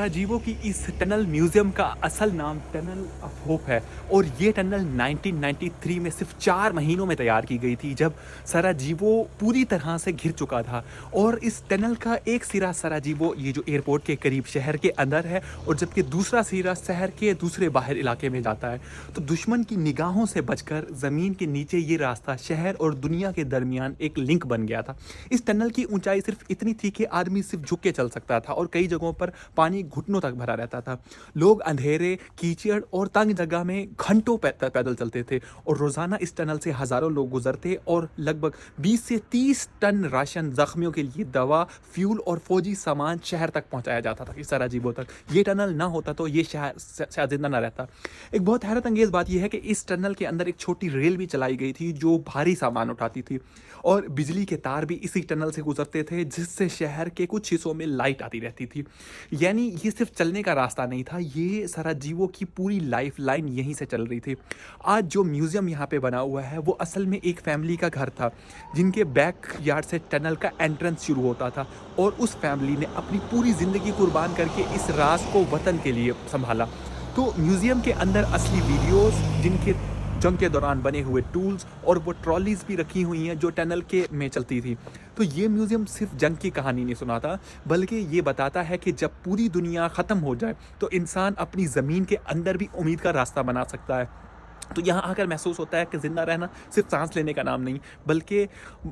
सराजीवो की इस tunnel museum का असल नाम टनल ऑफ होप है और ये टनल 1993 में सिर्फ 4 महीनों में तैयार की गई थी, जब सराजीवो पूरी तरह से घिर चुका था। और इस टनल का एक सिरा सराजीवो, ये जो एयरपोर्ट के करीब शहर के अंदर है, और जबकि दूसरा सिरा शहर के दूसरे बाहर इलाके में जाता है। तो दुश्मन की निगाहों से बचकर ज़मीन के नीचे ये रास्ता शहर और दुनिया के दरमियान एक लिंक बन गया था। इस टनल की ऊंचाई सिर्फ इतनी थी कि आदमी सिर्फ झुक के चल सकता था, और कई जगहों पर पानी घुटनों तक भरा रहता था। लोग अंधेरे, कीचड़ और तंग जगह में घंटों पैदल चलते थे, और रोजाना इस टनल से हजारों लोग गुजरते और लगभग 20 से 30 टन राशन, जख्मियों के लिए दवा, फ्यूल और फौजी सामान शहर तक पहुंचाया जाता था, सराजीवो तक। ये टनल ना होता तो ये शहर शायद जिंदा ना रहता। एक बहुत हैरत अंगेज बात यह है कि इस टनल के अंदर एक छोटी रेल भी चलाई गई थी जो भारी सामान उठाती थी, और बिजली के तार भी इसी टनल से गुजरते थे, जिससे शहर के कुछ हिस्सों में लाइट आती रहती थी। यानी ये सिर्फ चलने का रास्ता नहीं था, ये सराजीवो की पूरी लाइफ लाइन यहीं से चल रही थी। आज जो म्यूजियम यहाँ पे बना हुआ है वो असल में एक फैमिली का घर था, जिनके बैक यार्ड से टनल का एंट्रेंस शुरू होता था, और उस फैमिली ने अपनी पूरी ज़िंदगी कुर्बान करके इस राज को वतन के लिए संभाला। तो म्यूजियम के अंदर असली वीडियोस, जिनके जंग के दौरान बने हुए टूल्स, और वो ट्रॉलीज भी रखी हुई हैं जो टनल के में चलती थी। तो ये म्यूज़ियम सिर्फ जंग की कहानी नहीं सुनाता, बल्कि ये बताता है कि जब पूरी दुनिया ख़त्म हो जाए तो इंसान अपनी ज़मीन के अंदर भी उम्मीद का रास्ता बना सकता है। तो यहाँ आकर महसूस होता है कि ज़िंदा रहना सिर्फ सांस लेने का नाम नहीं, बल्कि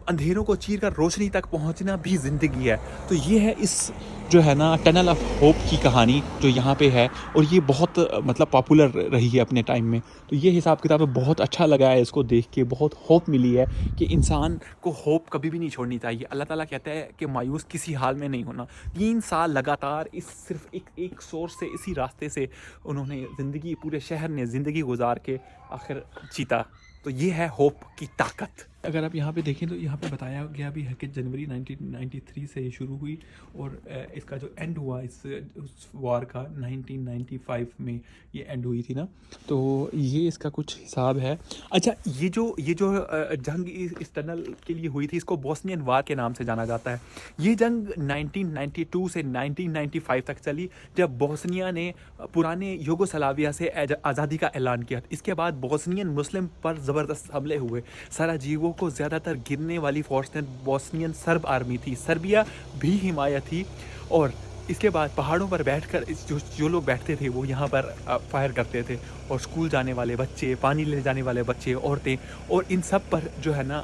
अंधेरों को चीर कर रोशनी तक पहुँचना भी ज़िंदगी है। तो ये है इस जो है ना टनल ऑफ होप की कहानी जो यहाँ पे है, और ये बहुत मतलब पॉपुलर रही है अपने टाइम में। तो ये हिसाब किताब बहुत अच्छा लगा है इसको देख के, बहुत होप मिली है कि इंसान को होप कभी भी नहीं छोड़नी चाहिए। अल्लाह ताला कहता है कि मायूस किसी हाल में नहीं होना। 3 साल लगातार इस सिर्फ एक सोर्स से, इसी रास्ते से उन्होंने ज़िंदगी, पूरे शहर ने ज़िंदगी गुजार के आखिर जीता। तो ये है होप की ताकत। अगर आप यहाँ पे देखें तो यहाँ पे बताया गया भी है कि जनवरी 1993 से ये शुरू हुई, और इसका जो एंड हुआ उस वार का 1995 में ये एंड हुई थी ना। तो ये इसका कुछ हिसाब है। अच्छा, ये जो जंग इस टनल के लिए हुई थी, इसको बोस्नियन वार के नाम से जाना जाता है। ये जंग 1992 से 1995 तक चली, जब बोस्निया ने पुराने यूगोस्लाविया से आज़ादी का ऐलान किया। इसके बाद बोस्नियन मुस्लिम पर ज़बरदस्त हमले हुए। सराजीवो को ज़्यादातर गिरने वाली फोर्स ने बोस्नियन सर्ब आर्मी थी, सर्बिया भी हिमायत थी। और इसके बाद पहाड़ों पर बैठकर जो लोग बैठते थे वो यहाँ पर फायर करते थे, और स्कूल जाने वाले बच्चे, पानी ले जाने वाले बच्चे, औरतें, और इन सब पर जो है ना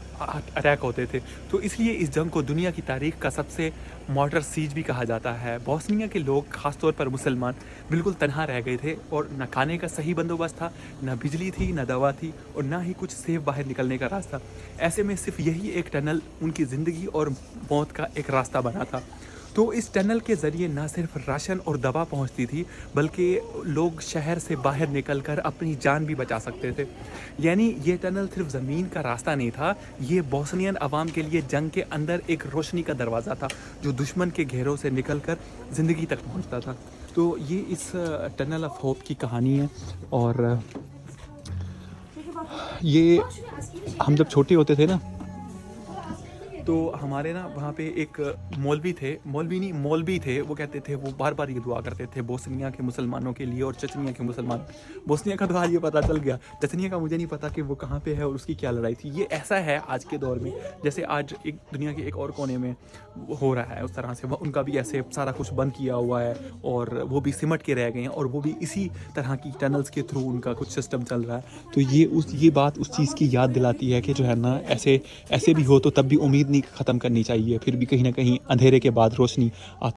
अटैक होते थे। तो इसलिए इस जंग को दुनिया की तारीख का सबसे मॉर्टर सीज भी कहा जाता है। बोस्निया के लोग, ख़ासतौर पर मुसलमान, बिल्कुल तनहा रह गए थे, और न खाने का सही बंदोबस्त था, न बिजली थी, न दवा थी, और ना ही कुछ सेफ बाहर निकलने का रास्ता। ऐसे में सिर्फ यही एक टनल उनकी ज़िंदगी और मौत का एक रास्ता बना था। तो इस टनल के ज़रिए ना सिर्फ राशन और दवा पहुंचती थी, बल्कि लोग शहर से बाहर निकलकर अपनी जान भी बचा सकते थे। यानी ये टनल सिर्फ ज़मीन का रास्ता नहीं था, ये बोस्नियन अवाम के लिए जंग के अंदर एक रोशनी का दरवाज़ा था, जो दुश्मन के घेरों से निकलकर ज़िंदगी तक पहुंचता था। तो ये इस टनल ऑफ होप की कहानी है। और ये हम जब छोटे होते थे ना, तो हमारे ना वहाँ पे एक मौलवी थे, वो कहते थे, वो बार बार ये दुआ करते थे बोस्निया के मुसलमानों के लिए और चचनिया के मुसलमान। बोस्निया का तो आज ये पता चल गया, चचनिया का मुझे नहीं पता कि वो कहाँ पे है और उसकी क्या लड़ाई थी। ये ऐसा है आज के दौर में, जैसे आज एक दुनिया के एक और कोने में हो रहा है, उस तरह से उनका भी ऐसे सारा कुछ बंद किया हुआ है, और वो भी सिमट के रह गए हैं, और वो भी इसी तरह की टनल्स के थ्रू उनका कुछ सिस्टम चल रहा है। तो ये बात उस चीज़ की याद दिलाती है कि जो है ना, ऐसे भी हो तो तब भी उम्मीद नहीं ख़त्म करनी चाहिए, फिर भी कहीं ना कहीं अंधेरे के बाद रोशनी आती